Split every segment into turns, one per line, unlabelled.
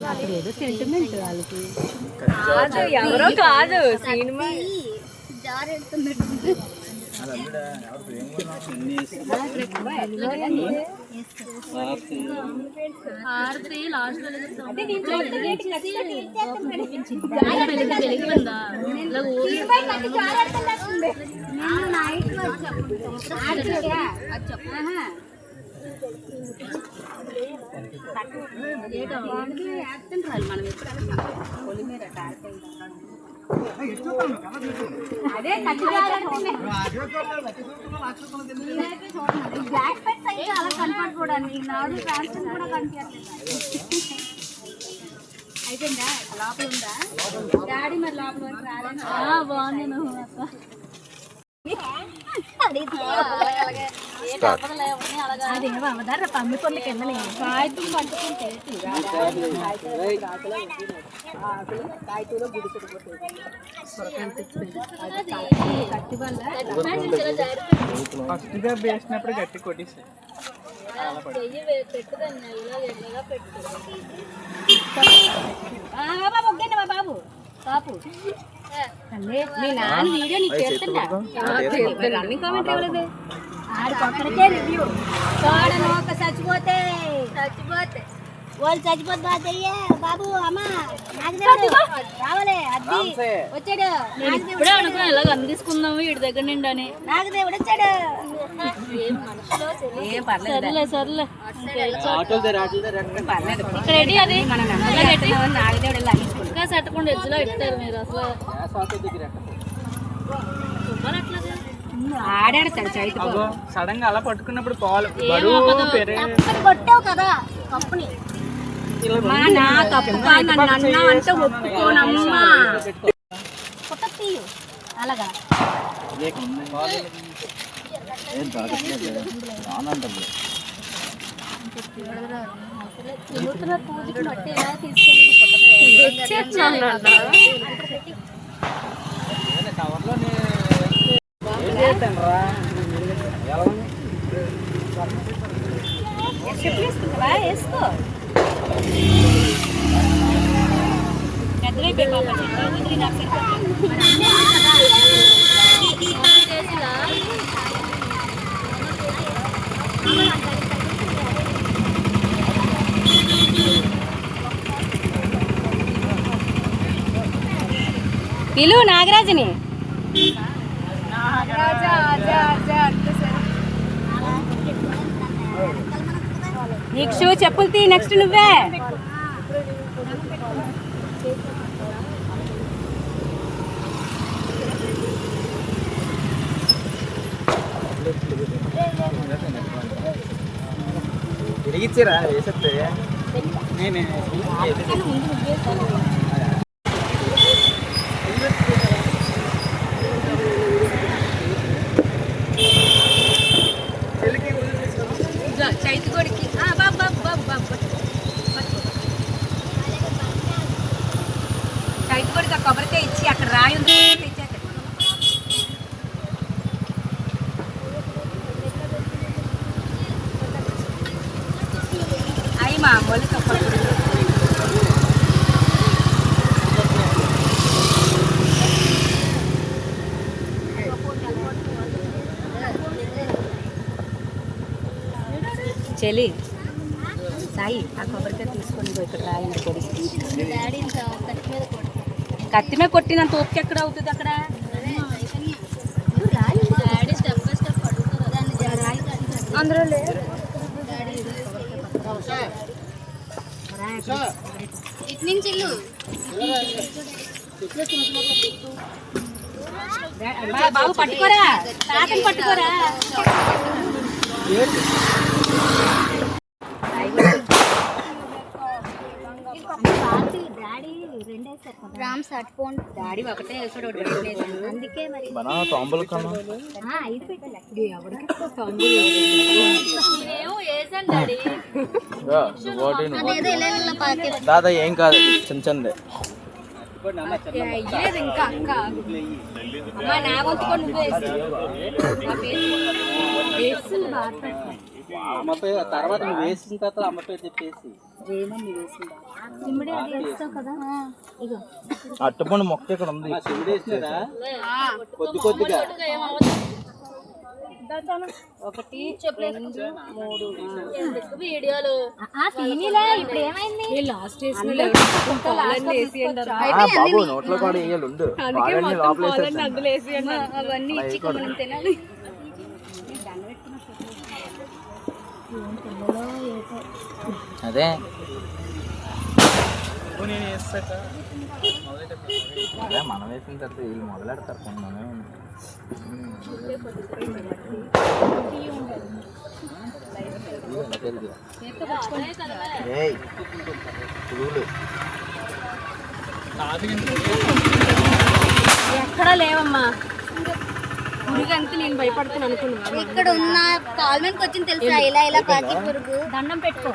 ఏదో సెంటిమెంట్ వాళ్ళకి కాదు, ఎవరో కాదు సినిమా అదే బ్లాక్ పెట్స్ అయితే అలా కనపడకూడదు నాడు ఫ్యాన్సన్ కూడా కనిపించట్లేదు. అయిపోయిందా లోపల ఉందా డాడీ మరి లోపల వరకు రాలేదు. బాగుంది అవదార పమ్మి పొందుకి వెళ్ళలే కాగితం పట్టుకుంటే
ఫస్ట్గా వేసినప్పుడు గట్టి కొట్టేసి
బాబు పాపు మీ నాన్న వీడియో నీకు చేస్తుంటా రన్నింగ్ కామెంట్ ఇవ్వలేదు ఆడికొక్కడికే రివ్యూ చూడను ఒక చచ్చిపోతే వాళ్ళు చచ్చిపోతే బాధయ్యా బాబు అమ్మ రావాలే అద్ది వచ్చాడు ఇప్పుడే అనుకున్నా ఇలా అందిసుకుందాము వీడి దగ్గర నుండి అని నాగదేవుడు వచ్చాడు. సర్లే సర్లే రెడీ అది నాగదేవుడు ఇలా ఇంకా సట్టకుండా ఎజ్జులో ఇస్తారు మీరు అసలు ఆడాడతాడు చైతు
సడన్ గా అలా పట్టుకున్నప్పుడు పాలు
కొట్టావు కదా కప్పుని నా తప్పుగా నన్ను అన్నావంటే ఒప్పుకోనమ్మా అలాగా పూజకి బట్టి ఎలా తీసుకెళ్ళి వేసుకో పిలు నాగరాజుని నీకు షూ చెప్పులు తీ నెక్స్ట్ నువ్వే
తిరిగిచ్చిరా వేసేస్తే నేనే
చైతుగోడికి బాబు బాబు బాబు బాబు చైతుగోడికి ఆ కొబ్బరికాయ ఇచ్చి అక్కడ రాయి ఉంది అయి మా అమ్మలు కప్పలు చెల్లి సాయి ఆ కొబ్బరికాయ తీసుకొని ఇక్కడ రాయండి కొడిసి కత్తి మీద కొట్టినంత ఓపిక ఎక్కడ అవుతుంది అక్కడ అందరూ లేదు ఇటు నుంచి బాబు పట్టుకోరా తాతని పట్టుకోరా రామ్స్ అట్టుకోండి డాడీ ఒకటే వేసాడు అందుకే మరి
దాదా ఏం కాదు చిన్న చిన్నదే
ఇంకా అక్క అమ్మా నా వంతుకొని నువ్వు వేసి
అమ్మ పేరు తర్వాత నువ్వు వేసిన తర్వాత అమ్మ పేరు చెప్పేసి
చిమ్మిడి అది వేస్తావు కదా ఇగో
అట్టుపండు మొక్క ఇక్కడ ఉంది.
సిమిడి వేసినారా కొద్ది కొద్దిగా
1 2 3 వీడియోలు సీనీలే ఇప్పుడు ఏమైంది లాస్ట్
బాబు నోట్లో కూడా వేయాలి ఉండు. పాలన్నీ లోపల వేసేస్తాను.
అవన్నీ ఇచ్చి మనం తినాలి
అదే అదే మనం వేసిన తర్వాత వీళ్ళు మొదలెడతారు కొందమే
ఎక్కడా లేవమ్మా పురుగంతా నేను భయపడుతున్నాను అనుకున్నాను ఇక్కడ ఉన్న కాల్ మీదకి వచ్చింది తెలుసా ఇలా ఇలా పాకి పురుగు దండం పెట్టుకో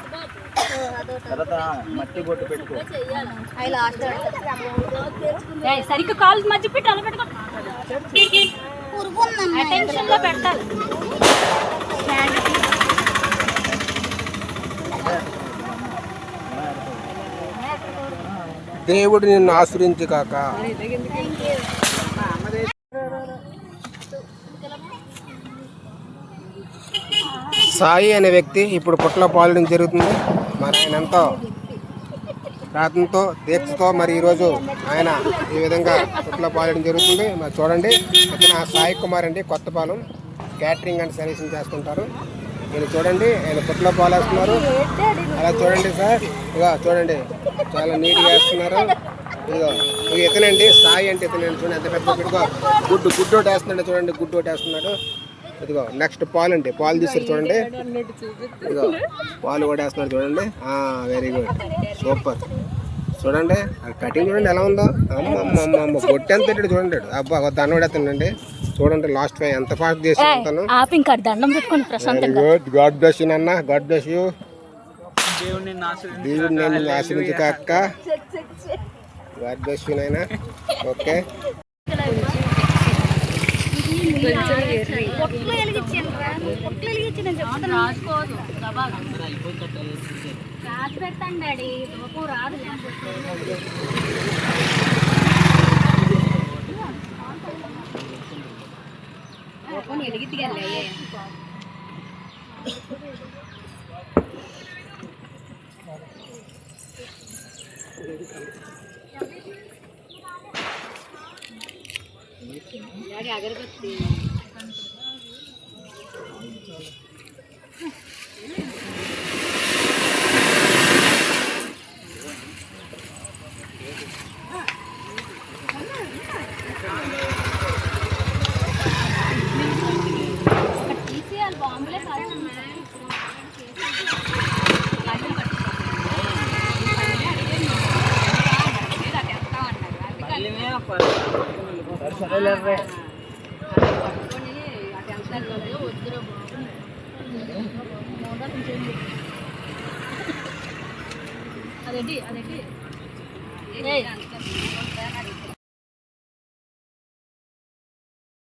తర్వాత మట్టి బొట్టు పెట్టుకో.
అవి లాస్ట్ సరిగ్గా కాల్ మధ్య పెట్టి అలా పెట్టుకో పురుగు అటెన్షన్ లో పెట్టాలి
దేవుడు నిన్ను ఆశ్రయించు కాక. సాయి అనే వ్యక్తి ఇప్పుడు పుట్టలో పాలడం జరుగుతుంది. మరి ఆయన ఎంతో ప్రార్థనతో దీక్షతో మరి ఈరోజు ఆయన ఈ విధంగా పుట్టలో పాలడం జరుగుతుంది. మరి చూడండి ఇతను సాయి కుమార్ అండి, కొత్తపాలెం క్యాటరింగ్ అండ్ సర్వీసింగ్ చేస్తుంటారు. మీరు చూడండి ఆయన పుట్టలో పాలేస్తున్నారు. అలా చూడండి సార్, ఇక చూడండి చాలా నీట్గా వేస్తున్నారు. ఇదిగో ఇక ఇతనండి సాయి అంటే ఇతనండి. చూడండి ఎంత పెద్ద పెట్టుకో గుడ్డు ఒకటి వేస్తున్నాడు. చూడండి గుడ్డు ఒకటి వేస్తున్నాడు. ఇదిగో నెక్స్ట్ పాలు అండి, పాలు తీస్తారు చూడండి. ఇదిగో పాలు కూడా వేస్తున్నాడు చూడండి. Very good, super. చూడండి కటింగ్ చూడండి ఎలా ఉందో. అమ్మ పొట్టి ఎంత పెట్టాడు చూడండి. అబ్బా దండం పెడతానండి చూడండి. లాస్ట్ ఫైవ్ ఎంత ఫాస్ట్ చేస్తాను. Very good, God bless you నాన్న, గాడ్ బ్లెస్ యూ. దేవుడు నేను ఆశ్రయించు కాక. గాడ్ బ్లెస్ యూ నాయనా. ఓకే
పెడతాను డాడీ రాదు ఎలిగిద్దిగానే అగరబత్తి తీసేయాలి బాంబులే కాదు అదేంటి